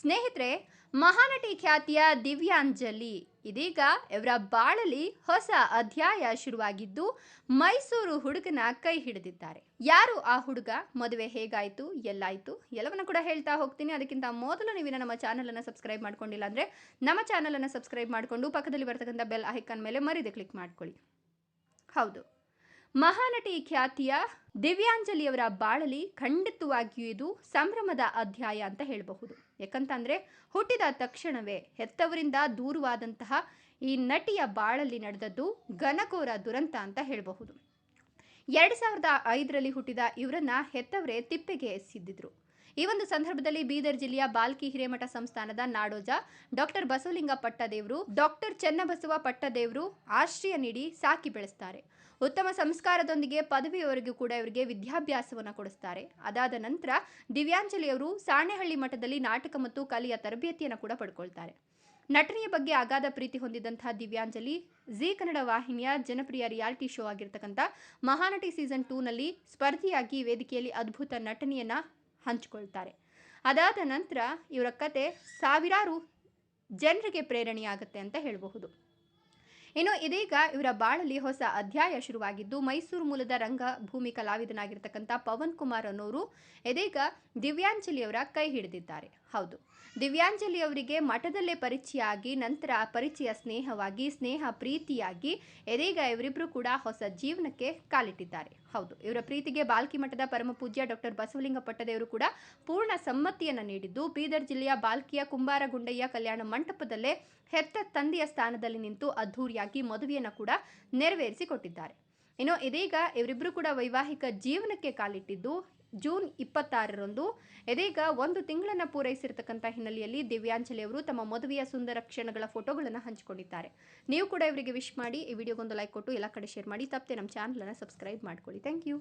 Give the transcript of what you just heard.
ಸ್ನೇಹಿತರೆ, ಮಹಾನಟಿ ಖ್ಯಾತಿಯ ದಿವ್ಯಾಂಜಲಿ ಇದೀಗ ಇವರ ಬಾಳಲ್ಲಿ ಹೊಸ ಅಧ್ಯಾಯ ಶುರುವಾಗಿದ್ದು ಮೈಸೂರು ಹುಡುಗನ ಕೈ ಹಿಡಿದಿದ್ದಾರೆ. ಯಾರು ಆ ಹುಡುಗ, ಮದುವೆ ಹೇಗಾಯ್ತು, ಎಲ್ಲಾಯ್ತು ಎಲ್ಲವನ್ನ ಕೂಡ ಹೇಳ್ತಾ ಹೋಗ್ತೀನಿ. ಅದಕ್ಕಿಂತ ಮೊದಲು ನೀವು ನಮ್ಮ ಚಾನಲ್ ಅನ್ನು ಸಬ್ಸ್ಕ್ರೈಬ್ ಮಾಡ್ಕೊಂಡಿಲ್ಲ ಅಂದ್ರೆ ನಮ್ಮ ಚಾನಲ್ ಅನ್ನು ಸಬ್ಸ್ಕ್ರೈಬ್ ಮಾಡಿಕೊಂಡು ಪಕ್ಕದಲ್ಲಿ ಬರ್ತಕ್ಕಂಥ ಬೆಲ್ ಐಕಾನ್ ಮೇಲೆ ಮರಿದೆ ಕ್ಲಿಕ್ ಮಾಡ್ಕೊಳ್ಳಿ. ಹೌದು, ಮಹಾನಟಿ ಖ್ಯಾತಿಯ ದಿವ್ಯಾಂಜಲಿಯವರ ಬಾಳಲಿ ಖಂಡಿತವಾಗಿಯೂ ಇದು ಸಂಭ್ರಮದ ಅಧ್ಯಾಯ ಅಂತ ಹೇಳಬಹುದು. ಯಾಕಂತಂದ್ರೆ ಹುಟ್ಟಿದ ತಕ್ಷಣವೇ ಹೆತ್ತವರಿಂದ ದೂರವಾದಂತಹ ಈ ನಟಿಯ ಬಾಳಲ್ಲಿ ನಡೆದದ್ದು ಘನಘೋರ ದುರಂತ ಅಂತ ಹೇಳಬಹುದು. 2005ರಲ್ಲಿ ಹುಟ್ಟಿದ ಇವರನ್ನ ಹೆತ್ತವರೇ ತಿಪ್ಪೆಗೆ ಎಸೆದಿದ್ರು. ಈ ಒಂದು ಸಂದರ್ಭದಲ್ಲಿ ಬೀದರ್ ಜಿಲ್ಲೆಯ ಬಾಲ್ಕಿ ಹಿರೇಮಠ ಸಂಸ್ಥಾನದ ನಾಡೋಜ ಡಾಕ್ಟರ್ ಬಸವಲಿಂಗ ಪಟ್ಟದೇವರು, ಡಾಕ್ಟರ್ ಚೆನ್ನಬಸವ ಪಟ್ಟದೇವರು ಆಶ್ರಯ ನೀಡಿ ಸಾಕಿ ಬೆಳೆಸ್ತಾರೆ. ಉತ್ತಮ ಸಂಸ್ಕಾರದೊಂದಿಗೆ ಪದವಿಯವರೆಗೂ ಕೂಡ ಇವರಿಗೆ ವಿದ್ಯಾಭ್ಯಾಸವನ್ನು ಕೊಡಿಸ್ತಾರೆ. ಅದಾದ ನಂತರ ದಿವ್ಯಾಂಜಲಿ ಅವರು ಸಾಣೆಹಳ್ಳಿ ಮಠದಲ್ಲಿ ನಾಟಕ ಮತ್ತು ಕಲೆಯ ತರಬೇತಿಯನ್ನು ಕೂಡ ಪಡ್ಕೊಳ್ತಾರೆ. ನಟನೆಯ ಬಗ್ಗೆ ಅಗಾಧ ಪ್ರೀತಿ ಹೊಂದಿದಂತಹ ದಿವ್ಯಾಂಜಲಿ ಜಿ ಕನ್ನಡ ವಾಹಿನಿಯ ಜನಪ್ರಿಯ ರಿಯಾಲಿಟಿ ಶೋ ಆಗಿರ್ತಕ್ಕಂಥ ಮಹಾನಟಿ ಸೀಸನ್ 2ನಲ್ಲಿ ಸ್ಪರ್ಧಿಯಾಗಿ ವೇದಿಕೆಯಲ್ಲಿ ಅದ್ಭುತ ನಟನೆಯನ್ನ ಹಂಚಿಕೊಳ್ತಾರೆ. ಅದಾದ ನಂತರ ಇವರ ಕತೆ ಸಾವಿರಾರು ಜನರಿಗೆ ಪ್ರೇರಣೆಯಾಗುತ್ತೆ ಅಂತ ಹೇಳಬಹುದು. ಇನ್ನು ಇದೀಗ ಇವರ ಬಾಳಲ್ಲಿ ಹೊಸ ಅಧ್ಯಾಯ ಶುರುವಾಗಿದ್ದು ಮೈಸೂರು ಮೂಲದ ರಂಗಭೂಮಿ ಕಲಾವಿದನಾಗಿರ್ತಕ್ಕಂಥ ಪವನ್ ಕುಮಾರ್ ಅನ್ನೋರು ಇದೀಗ ದಿವ್ಯಾಂಜಲಿ ಅವರ ಕೈ ಹಿಡಿದಿದ್ದಾರೆ. ಹೌದು, ದಿವ್ಯಾಂಜಲಿ ಅವರಿಗೆ ಮಠದಲ್ಲೇ ಪರಿಚಯ ಆಗಿ ನಂತರ ಪರಿಚಯ ಸ್ನೇಹವಾಗಿ, ಸ್ನೇಹ ಪ್ರೀತಿಯಾಗಿ ಇದೀಗ ಇವರಿಬ್ರು ಕೂಡ ಹೊಸ ಜೀವನಕ್ಕೆ ಕಾಲಿಟ್ಟಿದ್ದಾರೆ. ಹೌದು, ಇವರ ಪ್ರೀತಿಗೆ ಬಾಲ್ಕಿ ಮಠದ ಪರಮ ಪೂಜ್ಯ ಡಾಕ್ಟರ್ ಬಸವಲಿಂಗ ಪಟ್ಟದೇವರು ಕೂಡ ಪೂರ್ಣ ಸಮ್ಮತಿಯನ್ನು ನೀಡಿದ್ದು ಬೀದರ್ ಜಿಲ್ಲೆಯ ಬಾಲ್ಕಿಯ ಕುಂಬಾರಗುಂಡಯ್ಯ ಕಲ್ಯಾಣ ಮಂಟಪದಲ್ಲೇ ಹೆತ್ತ ತಂದೆಯ ಸ್ಥಾನದಲ್ಲಿ ನಿಂತು ಅದ್ಧೂರಿಯಾಗಿ ಮದುವೆಯನ್ನು ಕೂಡ ನೆರವೇರಿಸಿಕೊಟ್ಟಿದ್ದಾರೆ. ಇನ್ನು ಇದೀಗ ಇವರಿಬ್ಬರು ಕೂಡ ವೈವಾಹಿಕ ಜೀವನಕ್ಕೆ ಕಾಲಿಟ್ಟಿದ್ದು ಜೂನ್ 26ರಂದು ಇದೀಗ 1 ತಿಂಗಳನ್ನು ಪೂರೈಸಿರ್ತಕ್ಕಂಥ ಹಿನ್ನೆಲೆಯಲ್ಲಿ ದಿವ್ಯಾಂಜಲಿ ಅವರು ತಮ್ಮ ಮದುವೆಯ ಸುಂದರ ಕ್ಷಣಗಳ ಫೋಟೋಗಳನ್ನು ಹಂಚಿಕೊಂಡಿದ್ದಾರೆ. ನೀವು ಕೂಡ ಇವರಿಗೆ ವಿಶ್ ಮಾಡಿ ಈ ವಿಡಿಯೋಗೊಂದು ಲೈಕ್ ಕೊಟ್ಟು ಎಲ್ಲ ಕಡೆ ಶೇರ್ ಮಾಡಿ. ತಪ್ಪದೆ ನಮ್ಮ ಚಾನಲ್ ಅನ್ನು ಸಬ್ಸ್ಕ್ರೈಬ್ ಮಾಡ್ಕೊಳ್ಳಿ. Thank you.